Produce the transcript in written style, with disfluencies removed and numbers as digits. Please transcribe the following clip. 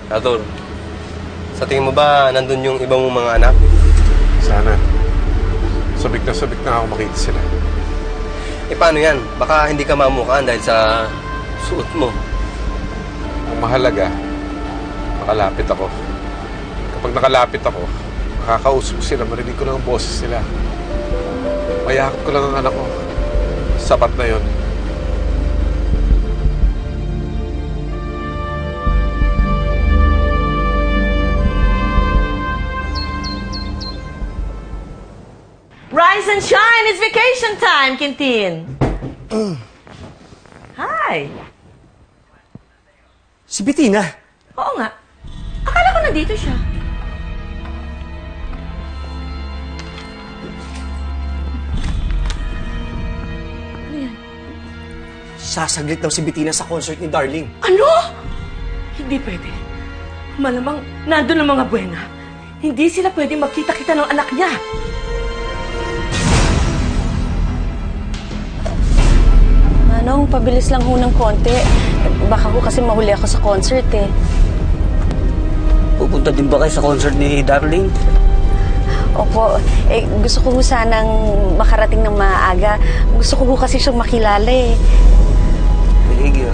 Arthur, sa tingin mo ba nandun yung ibang mong mga anak? Sana. Sabik na ako makita sila. Eh paano yan? Baka hindi ka mamukaan dahil sa suot mo. Ang mahalaga, makalapit ako. Kapag nakalapit ako, makakausap sila, marinig ko lang ang boses nila. Mayakap ko lang ang anak ko. Sapat na yon. Rise and shine! It's vacation time, Quintin! Hi! Si Bettina? Oo nga. Akala ko nandito siya. Ano yan? Sasaglit daw si Bettina sa concert ni Darling. Ano? Hindi pwede. Malamang nandun ang mga buwena. Hindi sila pwede magkita-kita ng anak niya. Manong, pabilis lang ho ng konti. Baka ho kasi mahuli ako sa concert eh. Pupunta din ba kayo sa concert ni Darling? Opo, gusto ko ho sanang makarating ng maaga. Gusto ko ho kasi siyang makilala eh. Sige,